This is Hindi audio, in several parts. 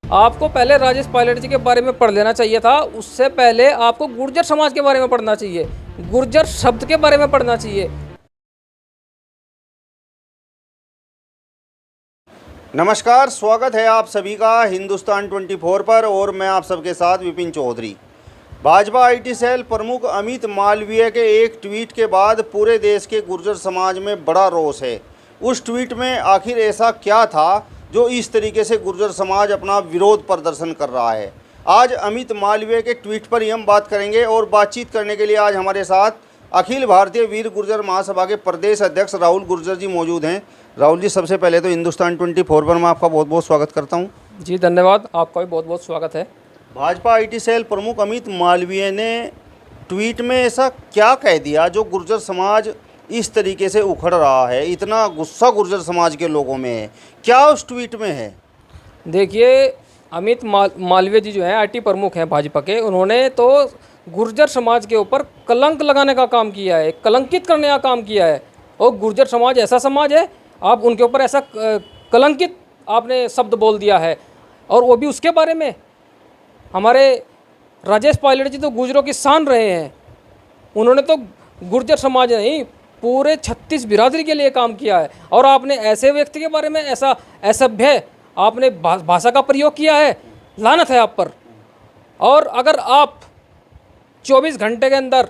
आपको पहले राजेश पायलट जी के बारे में पढ़ लेना चाहिए था। उससे पहले आपको गुर्जर समाज के बारे में पढ़ना चाहिए, गुर्जर शब्द के बारे में पढ़ना चाहिए। नमस्कार, स्वागत है आप सभी का हिंदुस्तान 24 पर और मैं आप सबके साथ विपिन चौधरी। भाजपा आईटी सेल प्रमुख अमित मालवीय के एक ट्वीट के बाद पूरे देश के गुर्जर समाज में बड़ा रोष है। उस ट्वीट में आखिर ऐसा क्या था जो इस तरीके से गुर्जर समाज अपना विरोध प्रदर्शन कर रहा है। आज अमित मालवीय के ट्वीट पर ही हम बात करेंगे और बातचीत करने के लिए आज हमारे साथ अखिल भारतीय वीर गुर्जर महासभा के प्रदेश अध्यक्ष राहुल गुर्जर जी मौजूद हैं। राहुल जी, सबसे पहले तो हिंदुस्तान 24 पर मैं आपका बहुत बहुत स्वागत करता हूं। जी धन्यवाद, आपका भी बहुत बहुत स्वागत है। भाजपा आईटी सेल प्रमुख अमित मालवीय ने ट्वीट में ऐसा क्या कह दिया जो गुर्जर समाज इस तरीके से उखड़ रहा है, इतना गुस्सा गुर्जर समाज के लोगों में है, क्या उस ट्वीट में है? देखिए, अमित मालवीय जी जो हैं आईटी प्रमुख हैं भाजपा के, उन्होंने तो गुर्जर समाज के ऊपर कलंक लगाने का काम किया है, कलंकित करने का काम किया है। और गुर्जर समाज ऐसा समाज है, आप उनके ऊपर ऐसा कलंकित आपने शब्द बोल दिया है, और वो भी उसके बारे में। हमारे राजेश पायलट जी तो गुर्जरों की शान रहे हैं, उन्होंने तो गुर्जर समाज नहीं पूरे 36 बिरादरी के लिए काम किया है। और आपने ऐसे व्यक्ति के बारे में ऐसा असभ्य आपने भाषा का प्रयोग किया है, लानत है आप पर। और अगर आप 24 घंटे के अंदर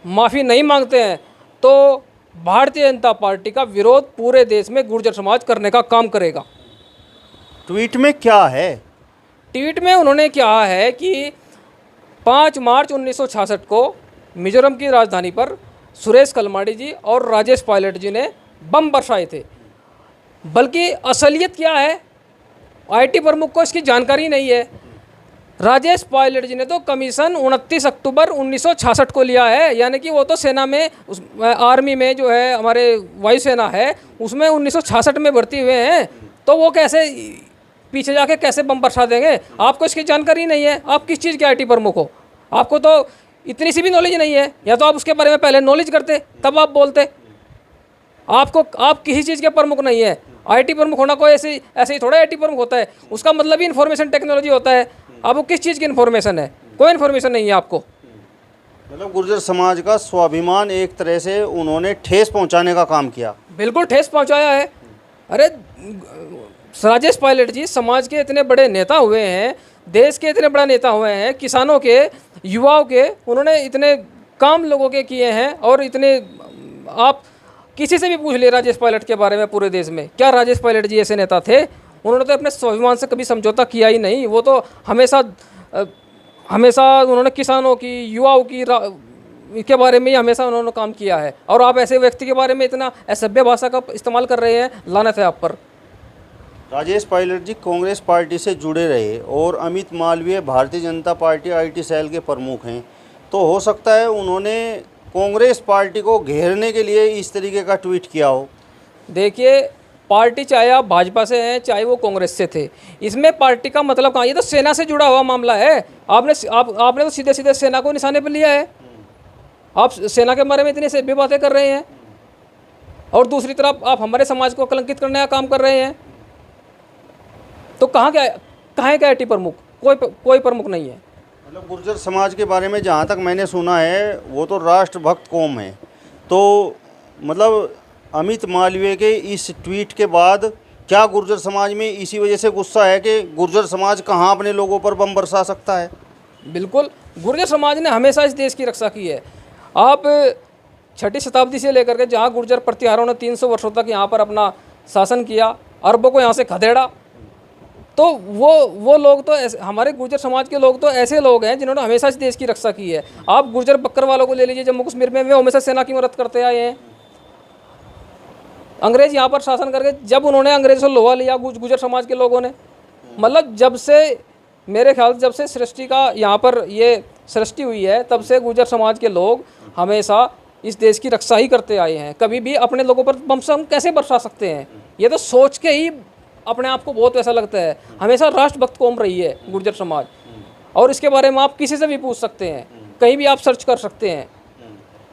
माफ़ी नहीं मांगते हैं तो भारतीय जनता पार्टी का विरोध पूरे देश में गुर्जर समाज करने का काम करेगा। ट्वीट में क्या है? ट्वीट में उन्होंने कहा है कि 5 मार्च 1966 को मिजोरम की राजधानी पर सुरेश कलमाडी जी और राजेश पायलट जी ने बम बरसाए थे। बल्कि असलियत क्या है, आईटी प्रमुख को इसकी जानकारी नहीं है। राजेश पायलट जी ने तो कमीशन 29 अक्टूबर 1966 को लिया है, यानी कि वो तो सेना में आर्मी में जो है हमारे वायुसेना है उसमें 1966 में भर्ती हुए हैं। तो वो कैसे पीछे जाके कैसे बम बरसा देंगे? आपको इसकी जानकारी नहीं है। आप किस चीज़ के आईटी प्रमुख हो? आपको तो इतनी सी भी नॉलेज नहीं है, या तो आप उसके बारे में पहले नॉलेज करते तब आप बोलते। आप किसी चीज़ के प्रमुख नहीं है। आईटी प्रमुख होना कोई ऐसे ही थोड़ा आईटी प्रमुख होता है, उसका मतलब ही इन्फॉर्मेशन टेक्नोलॉजी होता है। अब वो किस चीज़ की इन्फॉर्मेशन है? कोई इन्फॉर्मेशन नहीं है आपको। मतलब गुर्जर समाज का स्वाभिमान एक तरह से उन्होंने ठेस पहुंचाने का काम किया। बिल्कुल ठेस पहुंचाया है। अरे राजेश पायलट जी समाज के इतने बड़े नेता हुए हैं, देश के इतने बड़ा नेता हुए हैं, किसानों के, युवाओं के, उन्होंने इतने काम लोगों के किए हैं। और इतने आप किसी से भी पूछ लिए राजेश पायलट के बारे में पूरे देश में, क्या राजेश पायलट जी ऐसे नेता थे? उन्होंने तो अपने स्वाभिमान से कभी समझौता किया ही नहीं। वो तो हमेशा उन्होंने किसानों की, युवाओं की के बारे में ही हमेशा उन्होंने काम किया है। और आप ऐसे व्यक्ति के बारे में इतना असभ्य भाषा का इस्तेमाल कर रहे हैं, लानत है आप पर। राजेश पायलट जी कांग्रेस पार्टी से जुड़े रहे और Amit Malviya Bharatiya Janata party IT cell के प्रमुख हैं, तो हो सकता है उन्होंने कांग्रेस पार्टी को घेरने के लिए इस तरीके का ट्वीट किया हो। देखिए, पार्टी चाहे आप भाजपा से हैं चाहे वो कांग्रेस से थे, इसमें पार्टी का मतलब कहाँ? ये तो सेना से जुड़ा हुआ मामला है। आपने तो सीधे सीधे सेना को निशाने पर लिया है। आप सेना के बारे में इतनी सभ्य बातें कर रहे हैं और दूसरी तरफ आप हमारे समाज को कलंकित करने का काम कर रहे हैं। तो कहाँ है क्या आईटी प्रमुख? कोई प्रमुख नहीं है। मतलब गुर्जर समाज के बारे में जहाँ तक मैंने सुना है वो तो राष्ट्रभक्त कौम है। तो मतलब अमित मालवीय के इस ट्वीट के बाद क्या गुर्जर समाज में इसी वजह से गुस्सा है कि गुर्जर समाज कहाँ अपने लोगों पर बम बरसा सकता है? बिल्कुल, गुर्जर समाज ने हमेशा इस देश की रक्षा की है। आप 6वीं शताब्दी से लेकर के जहाँ गुर्जर प्रतिहारों ने 300 वर्षों तक यहाँ पर अपना शासन किया, अरबों को यहाँ से खदेड़ा, तो वो लोग तो हमारे गुर्जर समाज के लोग तो ऐसे लोग हैं जिन्होंने हमेशा इस देश की रक्षा की है। आप गुर्जर बक्कर वालों को ले लीजिए, जम्मू कश्मीर में वे हमेशा सेना की मदद करते आए हैं। अंग्रेज यहाँ पर शासन करके जब उन्होंने अंग्रेजों से लोहा लिया गुर्जर समाज के लोगों ने, मतलब जब से मेरे ख्याल से जब से सृष्टि का यहाँ पर ये सृष्टि हुई है तब से गुर्जर समाज के लोग हमेशा इस देश की रक्षा ही करते आए हैं। कभी भी अपने लोगों पर बम से हम कैसे बरसा सकते हैं? ये तो सोच के ही अपने आप को बहुत ऐसा लगता है। हमेशा राष्ट्रभक्त कौम रही है गुर्जर समाज, और इसके बारे में आप किसी से भी पूछ सकते हैं, कहीं भी आप सर्च कर सकते हैं।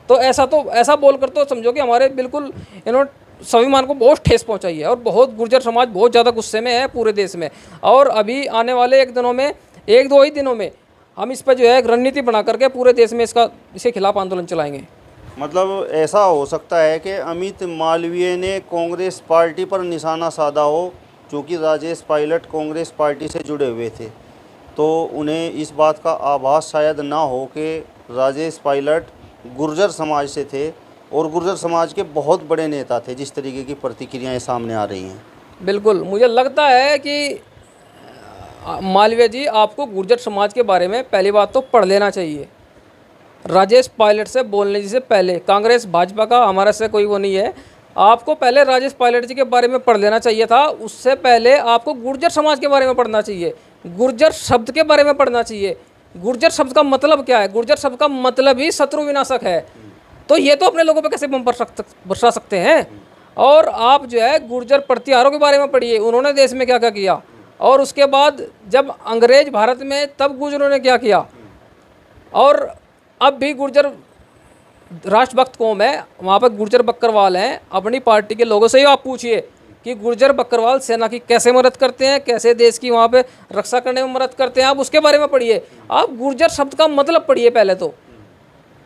तो ऐसा बोलकर तो समझो कि हमारे बिल्कुल इन्होंने स्वाभिमान को बहुत ठेस पहुंचाई है और बहुत गुर्जर समाज बहुत ज़्यादा गुस्से में है पूरे देश में। और अभी आने वाले एक दो ही दिनों में हम इस पर जो है एक रणनीति बना करके पूरे देश में इसके खिलाफ आंदोलन चलाएंगे। मतलब ऐसा हो सकता है कि अमित मालवीय ने कांग्रेस पार्टी पर निशाना साधा हो, क्योंकि राजेश पायलट कांग्रेस पार्टी से जुड़े हुए थे, तो उन्हें इस बात का आभास शायद ना हो कि राजेश पायलट गुर्जर समाज से थे और गुर्जर समाज के बहुत बड़े नेता थे, जिस तरीके की प्रतिक्रियाएं सामने आ रही हैं। बिल्कुल, मुझे लगता है कि मालवीय जी, आपको गुर्जर समाज के बारे में पहली बात तो पढ़ लेना चाहिए। राजेश पायलट से बोलने से पहले, कांग्रेस भाजपा का हमारा से कोई वो नहीं है, आपको पहले राजेश पायलट जी के बारे में पढ़ लेना चाहिए था। उससे पहले आपको गुर्जर समाज के बारे में पढ़ना चाहिए, गुर्जर शब्द के बारे में पढ़ना चाहिए। गुर्जर शब्द का मतलब क्या है? गुर्जर शब्द का मतलब ही शत्रु विनाशक है। तो ये तो अपने लोगों पे कैसे बम बरसा सकते हैं? और आप जो है गुर्जर प्रतिहारों के बारे में पढ़िए, उन्होंने देश में क्या क्या किया, और उसके बाद जब अंग्रेज भारत में तब गुर्जरों ने क्या किया। और अब भी गुर्जर राष्ट्रभक्त कौम है, वहाँ पर गुर्जर बकरवाल हैं। अपनी पार्टी के लोगों से ही आप पूछिए कि गुर्जर बकरवाल सेना की कैसे मदद करते हैं, कैसे देश की वहाँ पे रक्षा करने में मदद करते हैं। आप उसके बारे में पढ़िए, आप गुर्जर शब्द का मतलब पढ़िए पहले तो,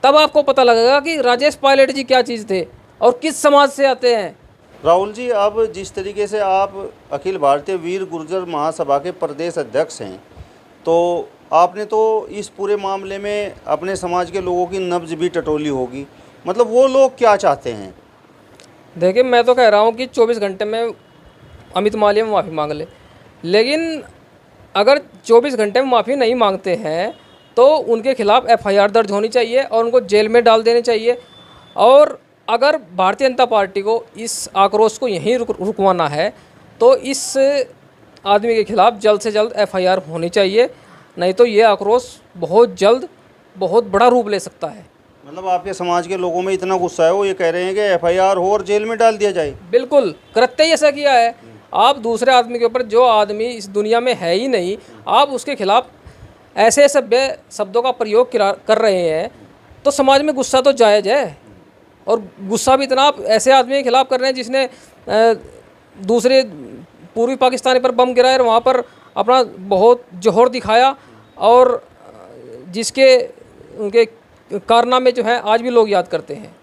तब आपको पता लगेगा कि राजेश पायलट जी क्या चीज़ थे और किस समाज से आते हैं। राहुल जी, अब जिस तरीके से आप अखिल भारतीय वीर गुर्जर महासभा के प्रदेश अध्यक्ष हैं, तो आपने तो इस पूरे मामले में अपने समाज के लोगों की नब्ज भी टटोली होगी। मतलब वो लोग क्या चाहते हैं? देखिए, मैं तो कह रहा हूँ कि 24 घंटे में अमित मालवीय में माफ़ी मांग ले, लेकिन अगर 24 घंटे में माफ़ी नहीं मांगते हैं तो उनके खिलाफ FIR दर्ज होनी चाहिए और उनको जेल में डाल देनी चाहिए। और अगर भारतीय जनता पार्टी को इस आक्रोश को यहीं रुकवाना है तो इस आदमी के खिलाफ जल्द से जल्द FIR होनी चाहिए, नहीं तो ये आक्रोश बहुत जल्द बहुत बड़ा रूप ले सकता है। मतलब आपके समाज के लोगों में इतना गुस्सा है, वो ये कह रहे हैं कि FIR हो और जेल में डाल दिया जाए। बिल्कुल, कृत्य ही ऐसा किया है। आप दूसरे आदमी के ऊपर, जो आदमी इस दुनिया में है ही नहीं, आप उसके खिलाफ ऐसे सभ्य शब्दों का प्रयोग कर रहे हैं, तो समाज में गुस्सा तो जायज़ है। और गुस्सा भी इतना आप ऐसे आदमी के खिलाफ कर रहे हैं जिसने दूसरे पूर्वी पाकिस्तानी पर बम गिराए और वहाँ पर अपना बहुत जौहर दिखाया, और जिसके उनके कारनामे जो हैं आज भी लोग याद करते हैं।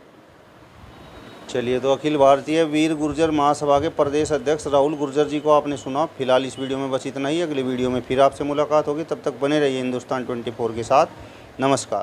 चलिए, तो अखिल भारतीय वीर गुर्जर महासभा के प्रदेश अध्यक्ष राहुल गुर्जर जी को आपने सुना। फिलहाल इस वीडियो में बस इतना ही। अगले वीडियो में फिर आपसे मुलाकात होगी, तब तक बने रहिए हिंदुस्तान 24 के साथ। नमस्कार।